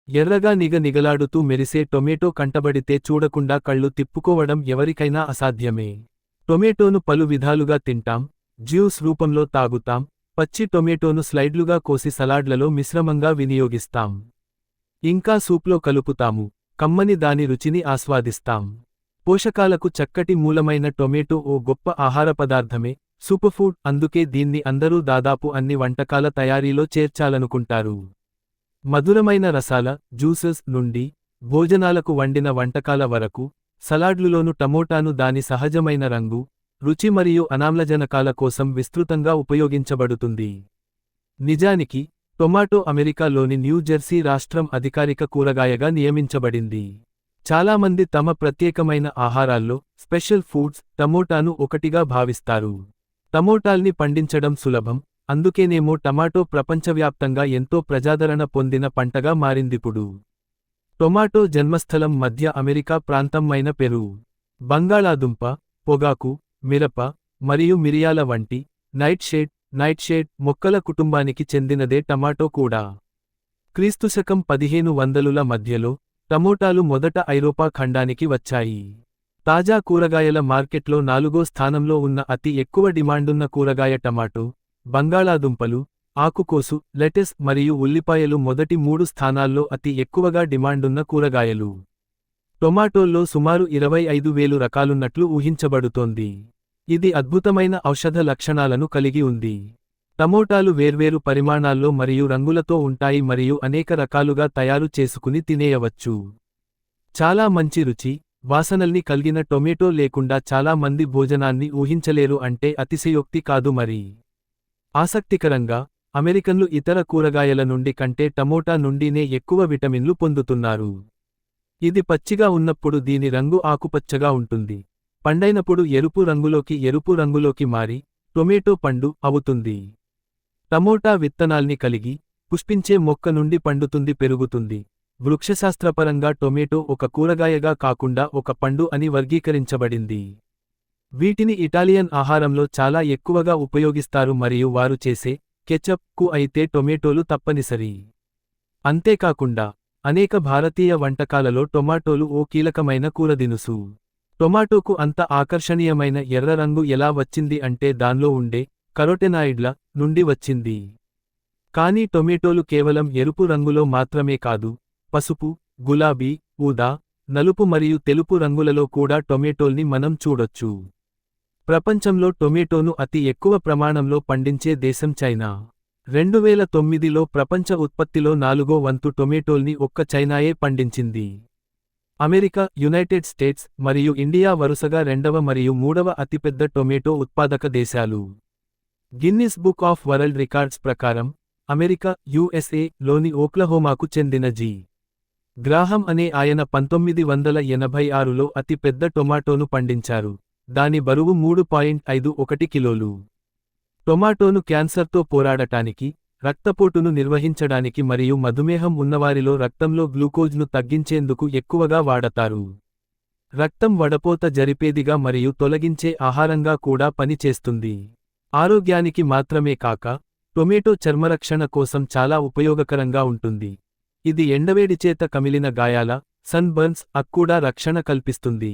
ఎర్రగా నిగనిగలాడుతూ మెరిసే టొమాటో కంటబడితే చూడకుండా కళ్ళు తిప్పుకోవడం ఎవరికైనా అసాధ్యమే. టొమాటోను పలు విధాలుగా తింటాం, జ్యూస్ రూపంలో తాగుతాం, పచ్చి టొమాటోను స్లైడ్లుగా కోసి సలాడ్లలో మిశ్రమంగా వినియోగిస్తాం. ఇంకా సూప్లో కలుపుతాము, కమ్మని దాని రుచిని ఆస్వాదిస్తాం. పోషకాలకు చక్కటి మూలమైన టొమాటో ఓ గొప్ప ఆహార పదార్థమే, సూపర్ఫుడ్. అందుకే దీన్ని అందరూ దాదాపు అన్ని వంటకాల తయారీలో చేర్చాలనుకుంటారు. మధురమైన రసాల, జ్యూసెస్ నుండి భోజనాలకు వండిన వంటకాల వరకు, సలాడ్లులోను టమోటాను దాని సహజమైన రంగు, రుచి మరియు అనామ్లజనకాల కోసం విస్తృతంగా ఉపయోగించబడుతుంది. నిజానికి, టొమాటో అమెరికాలోని న్యూ జెర్సీ రాష్ట్రం అధికారిక కూరగాయగా నియమించబడింది. చాలామంది తమ ప్రత్యేకమైన ఆహారాల్లో స్పెషల్ ఫుడ్స్ టమోటాను ఒకటిగా భావిస్తారు. టమోటాల్ని పండించడం సులభం, అందుకేనేమో టమాటో ప్రపంచవ్యాప్తంగా ఎంతో ప్రజాదరణ పొందిన పంటగా మారిందిప్పుడు. టొమాటో జన్మస్థలం మధ్య అమెరికా ప్రాంతమైన పెరు. బంగాళాదుంప, పొగాకు, మిరప, మరియు మిరియాల వంటి నైట్షేడ్ మొక్కల కుటుంబానికి చెందినదే టమాటో కూడా. క్రీస్తుశకం 1500ల మధ్యలో టమోటాలు మొదట ఐరోపా ఖండానికి వచ్చాయి. తాజా కూరగాయల మార్కెట్లో 4వ స్థానంలో ఉన్న అతి ఎక్కువ డిమాండున్న కూరగాయ టమాటో. బంగాళాదుంపలు, ఆకుకోసు, లెటెస్ మరియు ఉల్లిపాయలు మొదటి 3 స్థానాల్లో అతి ఎక్కువగా డిమాండున్న కూరగాయలు. టొమాటోల్లో సుమారు 25,000 రకాలున్నట్లు ఊహించబడుతోంది. ఇది అద్భుతమైన ఔషధ లక్షణాలను కలిగి ఉంది. టమోటాలు వేర్వేరు పరిమాణాల్లో మరియు రంగులతో ఉంటాయి మరియు అనేక రకాలుగా తయారు చేసుకుని తినేయవచ్చు. చాలా మంచి రుచి, వాసనల్ని కల్గిన టొమాటో లేకుండా చాలా మంది భోజనాన్ని ఊహించలేరు అంటే అతిశయోక్తి కాదు మరి. ఆసక్తికరంగా, అమెరికన్లు ఇతర కూరగాయల నుండి కంటే టమోటా నుండినే ఎక్కువ విటమిన్లు పొందుతున్నారు. ఇది పచ్చిగా ఉన్నప్పుడు దీని రంగు ఆకుపచ్చగా ఉంటుంది. పండైనప్పుడు ఎరుపు రంగులోకి మారి, టొమాటో పండు అవుతుంది. టమోటా విత్తనాల్ని కలిగి, పుష్పించే మొక్క నుండి పండుతుంది పెరుగుతుంది. వృక్షశాస్త్రపరంగా టొమాటో ఒక కూరగాయగా కాకుండా ఒక పండు అని వర్గీకరించబడింది. వీటిని ఇటాలియన్ ఆహారంలో చాలా ఎక్కువగా ఉపయోగిస్తారు మరియు వారు చేసే కెచప్ కు అయితే టొమాటోలు తప్పనిసరి. అంతేకాకుండా, అనేక భారతీయ వంటకాలలో టొమాటోలు ఓ కీలకమైన కూరదినుసు. టొమాటోకు అంత ఆకర్షణీయమైన ఎర్ర రంగు ఎలా వచ్చింది అంటే దాన్లో ఉండే కరోటెనాయిడ్ల నుండి వచ్చింది. కానీ టొమాటోలు కేవలం ఎరుపు రంగులో మాత్రమే కాదు, పసుపు, గులాబీ, ఊదా, నలుపు మరియు తెలుపు రంగులలో కూడా టొమాటోల్ని మనం చూడొచ్చు. ప్రపంచంలో టొమాటోను అతి ఎక్కువ ప్రమాణంలో పండించే దేశం చైనా. 2009లో ప్రపంచ ఉత్పత్తిలో 4వ వంతు టొమాటోల్ని ఒక్క చైనాయే పండించింది. అమెరికా, యునైటెడ్ స్టేట్స్ మరియు ఇండియా వరుసగా 2వ మరియు 3వ అతిపెద్ద టొమాటో ఉత్పాదక దేశాలు. Guinness book of world records ప్రకారం, అమెరికా, యుఎస్ఏ లోని ఓక్లహోమాకు చెందిన జి. గ్రాహం అనే ఆయన 1986లో అతి పెద్ద టొమాటోను పండించారు. దాని బరువు 3.51 కిలోలు. టొమాటోను క్యాన్సర్తో పోరాడటానికి, రక్తపోటును నిర్వహించడానికి మరియు మధుమేహం ఉన్నవారిలో రక్తంలో గ్లూకోజ్ను తగ్గించేందుకు ఎక్కువగా వాడతారు. రక్తం వడపోత జరిపేదిగా మరియు తొలగించే ఆహారంగా కూడా పనిచేస్తుంది. ఆరోగ్యానికి మాత్రమే కాక, టొమాటో చర్మరక్షణ కోసం చాలా ఉపయోగకరంగా ఉంటుంది. ఇది ఎండవేడిచేత కమిలిన గాయాల, సన్ బర్న్స్ కూడా రక్షణ కల్పిస్తుంది.